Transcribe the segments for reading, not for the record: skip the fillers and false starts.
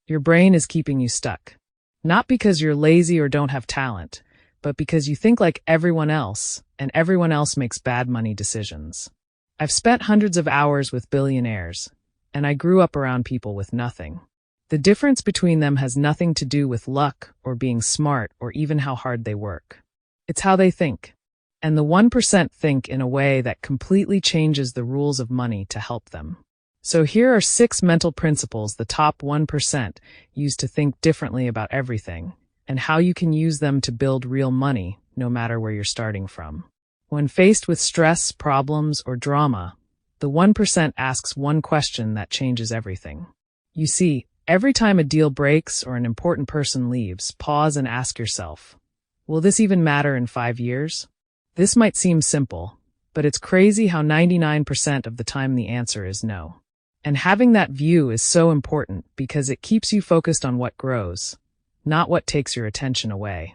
Your brain is keeping you stuck. Not because you're lazy or don't have talent, but because you think like everyone else, and everyone else makes bad money decisions. I've spent hundreds of hours with billionaires, and I grew up around people with nothing. The difference between them has nothing to do with luck or being smart or even how hard they work. It's how they think. And the 1% think in a way that completely changes the rules of money to help them. So here are 6 mental principles the top 1% use to think differently about everything, and how you can use them to build real money, no matter where you're starting from. When faced with stress, problems, or drama, the 1% asks one question that changes everything. You see, every time a deal breaks or an important person leaves, pause and ask yourself, will this even matter in 5 years? This might seem simple, but it's crazy how 99% of the time the answer is no. And having that view is so important because it keeps you focused on what grows, not what takes your attention away.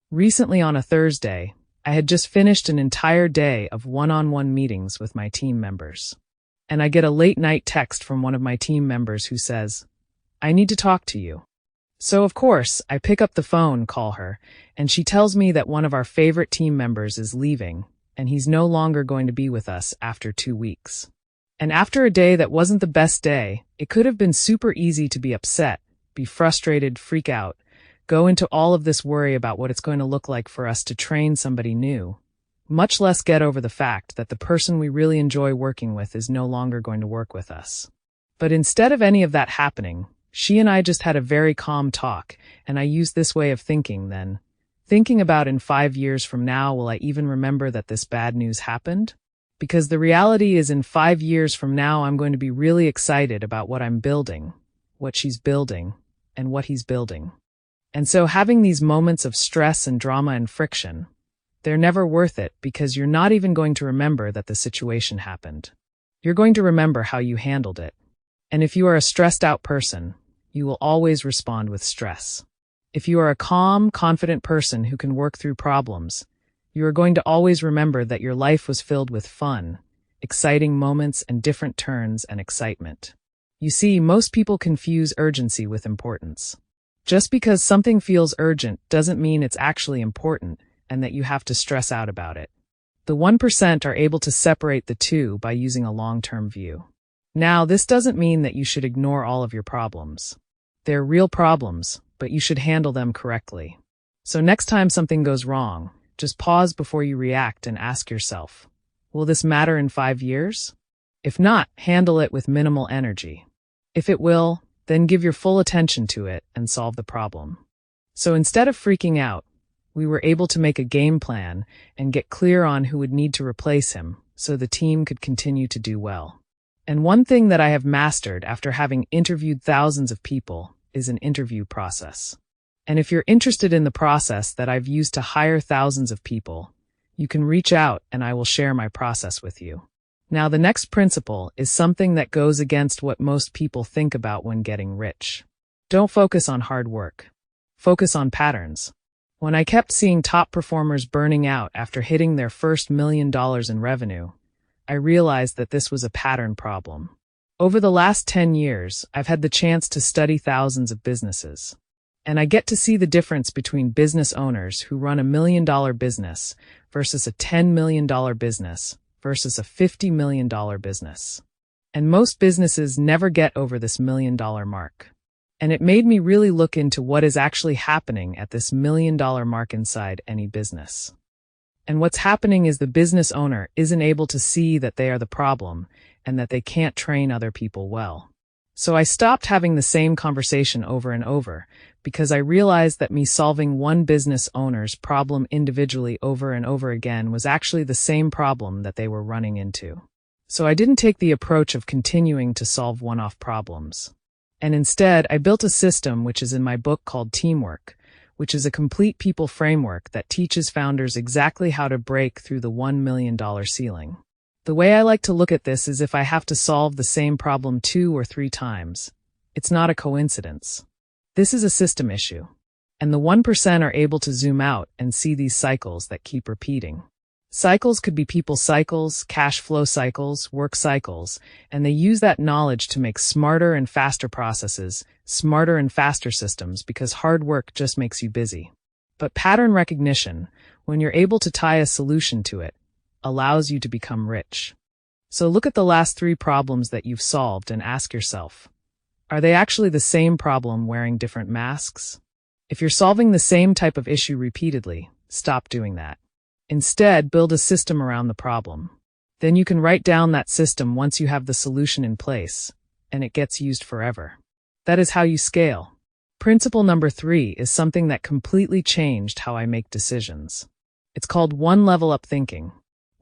Recently on a Thursday, I had just finished an entire day of one-on-one meetings with my team members. And I get a late-night text from one of my team members who says, "I need to talk to you." So of course, I pick up the phone, call her, and she tells me that one of our favorite team members is leaving, and he's no longer going to be with us after 2 weeks. And after a day that wasn't the best day, it could have been super easy to be upset, be frustrated, freak out, go into all of this worry about what it's going to look like for us to train somebody new, much less get over the fact that the person we really enjoy working with is no longer going to work with us. But instead of any of that happening, she and I just had a very calm talk, and I used this way of thinking then. Thinking about in 5 years from now, will I even remember that this bad news happened? Because the reality is in 5 years from now, I'm going to be really excited about what I'm building, what she's building, and what he's building. And so having these moments of stress and drama and friction, they're never worth it because you're not even going to remember that the situation happened. You're going to remember how you handled it. And if you are a stressed out person, you will always respond with stress. If you are a calm, confident person who can work through problems, you are going to always remember that your life was filled with fun, exciting moments, and different turns and excitement. You see, most people confuse urgency with importance. Just because something feels urgent doesn't mean it's actually important and that you have to stress out about it. The 1% are able to separate the two by using a long-term view. Now, this doesn't mean that you should ignore all of your problems. They're real problems, but you should handle them correctly. So next time something goes wrong, just pause before you react and ask yourself, will this matter in 5 years? If not, handle it with minimal energy. If it will, then give your full attention to it and solve the problem. So instead of freaking out, we were able to make a game plan and get clear on who would need to replace him so the team could continue to do well. And one thing that I have mastered after having interviewed thousands of people is an interview process. And if you're interested in the process that I've used to hire thousands of people, you can reach out and I will share my process with you. Now, the next principle is something that goes against what most people think about when getting rich. Don't focus on hard work. Focus on patterns. When I kept seeing top performers burning out after hitting their first $1 million in revenue, I realized that this was a pattern problem. Over the last 10 years, I've had the chance to study thousands of businesses. And I get to see the difference between business owners who run a $1 million business versus a $10 million business versus a $50 million business. And most businesses never get over this $1 million mark. And it made me really look into what is actually happening at this $1 million mark inside any business. And what's happening is the business owner isn't able to see that they are the problem and that they can't train other people well. So I stopped having the same conversation over and over because I realized that me solving one business owner's problem individually over and over again was actually the same problem that they were running into. So I didn't take the approach of continuing to solve one-off problems. And instead, I built a system which is in my book called Teamwork, which is a complete people framework that teaches founders exactly how to break through the $1 million ceiling. The way I like to look at this is if I have to solve the same problem 2 or 3 times, it's not a coincidence. This is a system issue. And the 1% are able to zoom out and see these cycles that keep repeating. Cycles could be people cycles, cash flow cycles, work cycles, and they use that knowledge to make smarter and faster processes, smarter and faster systems, because hard work just makes you busy. But pattern recognition, when you're able to tie a solution to it, allows you to become rich. So look at the last 3 problems that you've solved and ask yourself, are they actually the same problem wearing different masks? If you're solving the same type of issue repeatedly, stop doing that. Instead, build a system around the problem. Then you can write down that system once you have the solution in place, and it gets used forever. That is how you scale. Principle number 3 is something that completely changed how I make decisions. It's called one level up thinking.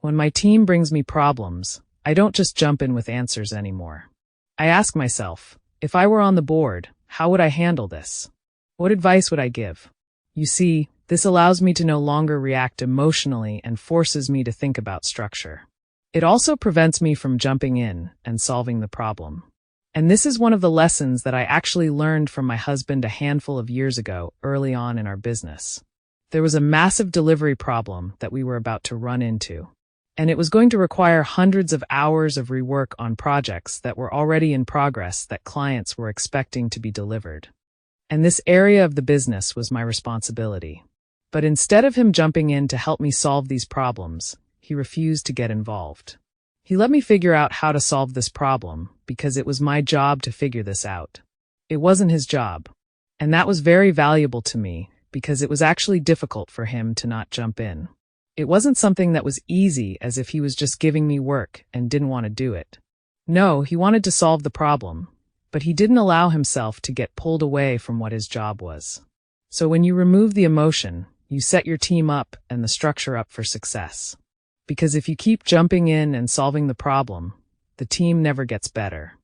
When my team brings me problems, I don't just jump in with answers anymore. I ask myself, if I were on the board, how would I handle this? What advice would I give? You see, this allows me to no longer react emotionally and forces me to think about structure. It also prevents me from jumping in and solving the problem. And this is one of the lessons that I actually learned from my husband a handful of years ago, early on in our business. There was a massive delivery problem that we were about to run into. And it was going to require hundreds of hours of rework on projects that were already in progress that clients were expecting to be delivered. And this area of the business was my responsibility. But instead of him jumping in to help me solve these problems, he refused to get involved. He let me figure out how to solve this problem because it was my job to figure this out. It wasn't his job. And that was very valuable to me because it was actually difficult for him to not jump in. It wasn't something that was easy, as if he was just giving me work and didn't want to do it. No, he wanted to solve the problem, but he didn't allow himself to get pulled away from what his job was. So when you remove the emotion, you set your team up and the structure up for success. Because if you keep jumping in and solving the problem, the team never gets better.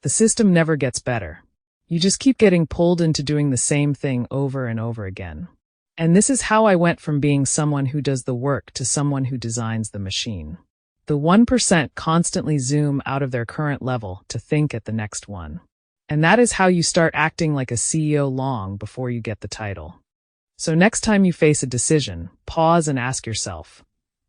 The system never gets better. You just keep getting pulled into doing the same thing over and over again. And this is how I went from being someone who does the work to someone who designs the machine. The 1% constantly zoom out of their current level to think at the next one. And that is how you start acting like a CEO long before you get the title. So next time you face a decision, pause and ask yourself,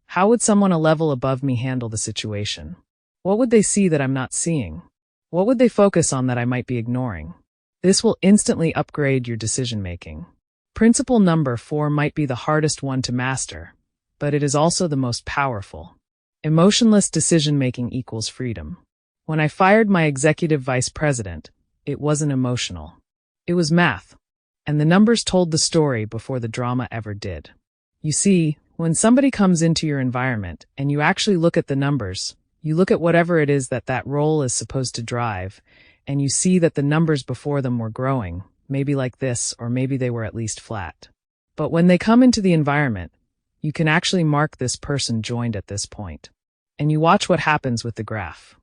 how would someone a level above me handle the situation? What would they see that I'm not seeing? What would they focus on that I might be ignoring? This will instantly upgrade your decision-making. Principle number 4 might be the hardest one to master, but it is also the most powerful. Emotionless decision-making equals freedom. When I fired my executive vice president, it wasn't emotional. It was math. And the numbers told the story before the drama ever did. You see, when somebody comes into your environment and you actually look at the numbers, you look at whatever it is that that role is supposed to drive, and you see that the numbers before them were growing, maybe like this, or maybe they were at least flat. But when they come into the environment, you can actually mark this person joined at this point. And you watch what happens with the graph.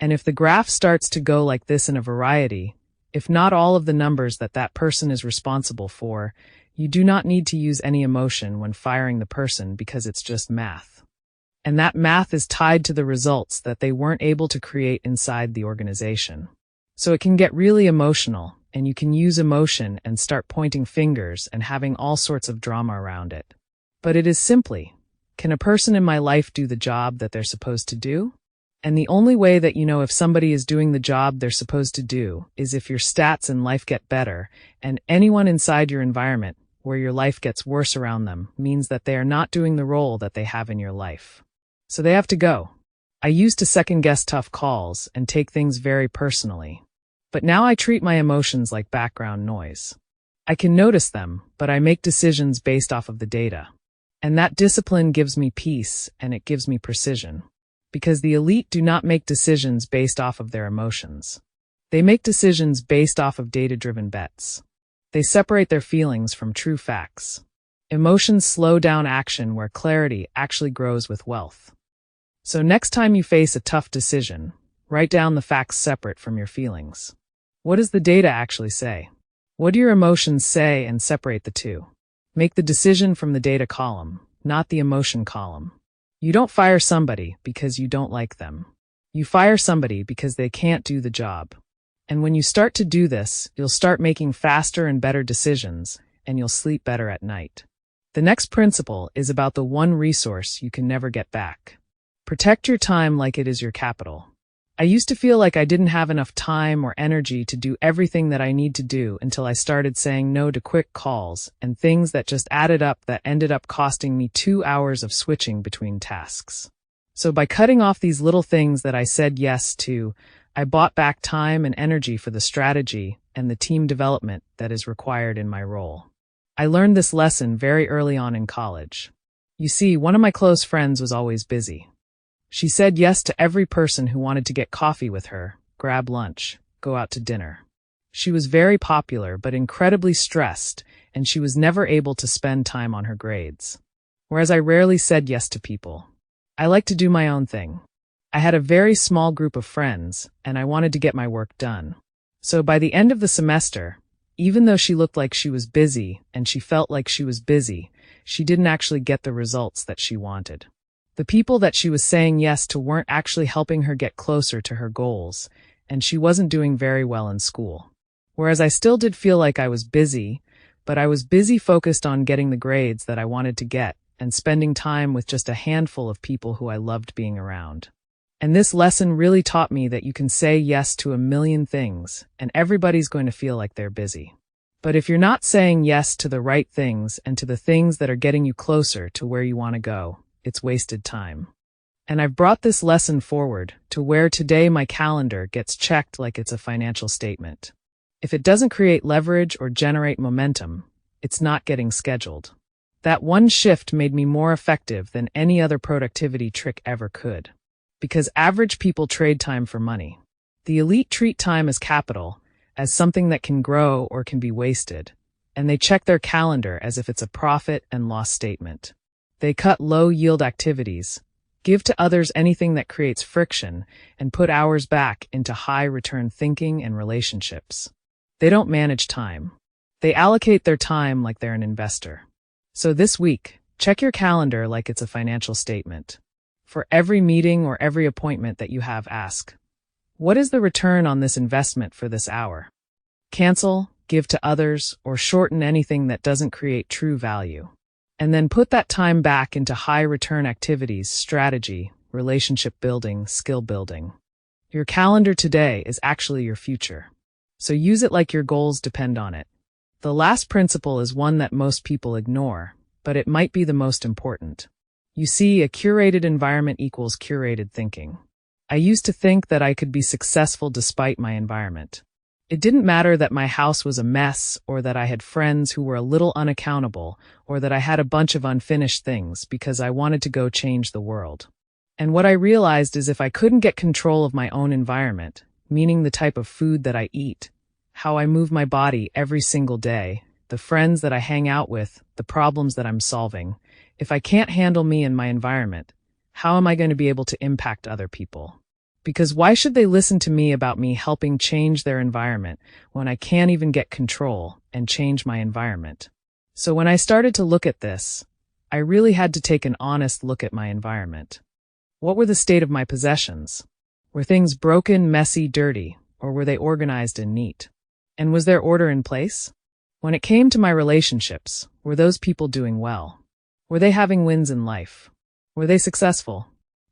And if the graph starts to go like this in a variety, if not all of the numbers that that person is responsible for, you do not need to use any emotion when firing the person because it's just math. And that math is tied to the results that they weren't able to create inside the organization. So it can get really emotional, and you can use emotion and start pointing fingers and having all sorts of drama around it. But it is simply, can a person in my life do the job that they're supposed to do? And the only way that you know if somebody is doing the job they're supposed to do is if your stats in life get better, and anyone inside your environment where your life gets worse around them means that they are not doing the role that they have in your life. So they have to go. I used to second-guess tough calls and take things very personally. But now I treat my emotions like background noise. I can notice them, but I make decisions based off of the data. And that discipline gives me peace, and it gives me precision. Because the elite do not make decisions based off of their emotions. They make decisions based off of data-driven bets. They separate their feelings from true facts. Emotions slow down action where clarity actually grows with wealth. So next time you face a tough decision, write down the facts separate from your feelings. What does the data actually say? What do your emotions say, and separate the two? Make the decision from the data column, not the emotion column. You don't fire somebody because you don't like them. You fire somebody because they can't do the job. And when you start to do this, you'll start making faster and better decisions, and you'll sleep better at night. The next principle is about the one resource you can never get back. Protect your time like it is your capital. I used to feel like I didn't have enough time or energy to do everything that I need to do until I started saying no to quick calls and things that just added up that ended up costing me 2 hours of switching between tasks. So by cutting off these little things that I said yes to, I bought back time and energy for the strategy and the team development that is required in my role. I learned this lesson very early on in college. You see, one of my close friends was always busy. She said yes to every person who wanted to get coffee with her, grab lunch, go out to dinner. She was very popular but incredibly stressed, and she was never able to spend time on her grades. Whereas I rarely said yes to people. I like to do my own thing. I had a very small group of friends, and I wanted to get my work done. So by the end of the semester, even though she looked like she was busy and she felt like she was busy, she didn't actually get the results that she wanted. The people that she was saying yes to weren't actually helping her get closer to her goals, and she wasn't doing very well in school. Whereas I still did feel like I was busy, but I was busy focused on getting the grades that I wanted to get and spending time with just a handful of people who I loved being around. And this lesson really taught me that you can say yes to a million things, and everybody's going to feel like they're busy. But if you're not saying yes to the right things and to the things that are getting you closer to where you want to go, it's wasted time. And I've brought this lesson forward to where today my calendar gets checked like it's a financial statement. If it doesn't create leverage or generate momentum, it's not getting scheduled. That one shift made me more effective than any other productivity trick ever could. Because average people trade time for money. The elite treat time as capital, as something that can grow or can be wasted, and they check their calendar as if it's a profit and loss statement. They cut low-yield activities, give to others anything that creates friction, and put hours back into high-return thinking and relationships. They don't manage time. They allocate their time like they're an investor. So this week, check your calendar like it's a financial statement. For every meeting or every appointment that you have, ask, what is the return on this investment for this hour? Cancel, give to others, or shorten anything that doesn't create true value. And then put that time back into high-return activities, strategy, relationship building, skill building. Your calendar today is actually your future. So use it like your goals depend on it. The last principle is one that most people ignore, but it might be the most important. You see, a curated environment equals curated thinking. I used to think that I could be successful despite my environment. It didn't matter that my house was a mess, or that I had friends who were a little unaccountable, or that I had a bunch of unfinished things because I wanted to go change the world. And what I realized is if I couldn't get control of my own environment, meaning the type of food that I eat, how I move my body every single day, the friends that I hang out with, the problems that I'm solving, if I can't handle me and my environment, how am I going to be able to impact other people? Because why should they listen to me about me helping change their environment when I can't even get control and change my environment? So when I started to look at this, I really had to take an honest look at my environment. What were the state of my possessions? Were things broken, messy, dirty, or were they organized and neat? And was there order in place? When it came to my relationships, were those people doing well? Were they having wins in life? Were they successful?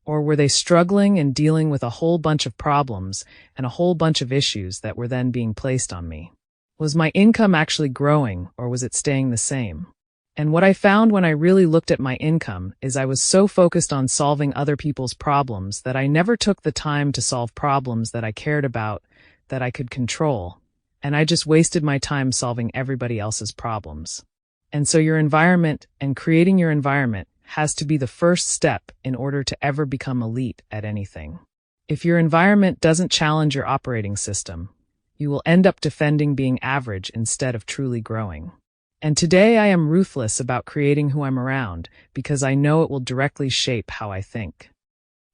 Or were they struggling and dealing with a whole bunch of problems and a whole bunch of issues that were then being placed on me? Was my income actually growing, or was it staying the same? And what I found when I really looked at my income is I was so focused on solving other people's problems that I never took the time to solve problems that I cared about, that I could control, and I just wasted my time solving everybody else's problems. And so your environment and creating your environment has to be the first step in order to ever become elite at anything. If your environment doesn't challenge your operating system, you will end up defending being average instead of truly growing. And today I am ruthless about creating who I'm around because I know it will directly shape how I think.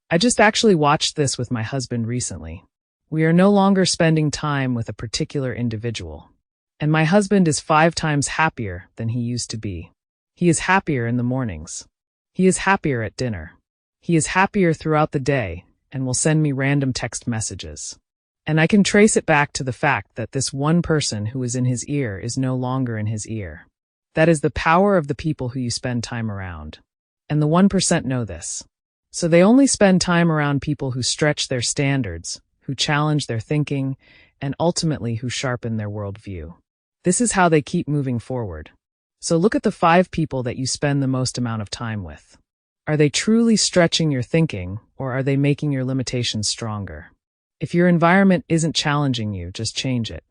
I just actually watched this with my husband recently. We are no longer spending time with a particular individual. And my husband is 5 times happier than he used to be. He is happier in the mornings. He is happier at dinner. He is happier throughout the day and will send me random text messages. And I can trace it back to the fact that this one person who is in his ear is no longer in his ear. That is the power of the people who you spend time around. And the 1% know this. So they only spend time around people who stretch their standards, who challenge their thinking, and ultimately who sharpen their worldview. This is how they keep moving forward. So look at the 5 people that you spend the most amount of time with. Are they truly stretching your thinking, or are they making your limitations stronger? If your environment isn't challenging you, just change it.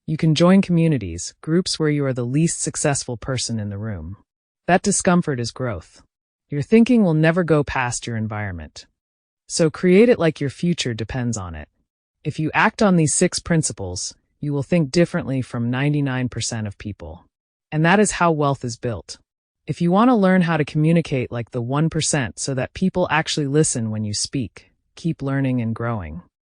You can join communities, groups where you are the least successful person in the room. That discomfort is growth. Your thinking will never go past your environment. So create it like your future depends on it. If you act on these 6 principles, you will think differently from 99% of people. And that is how wealth is built. If you want to learn how to communicate like the 1% so that people actually listen when you speak, keep learning and growing.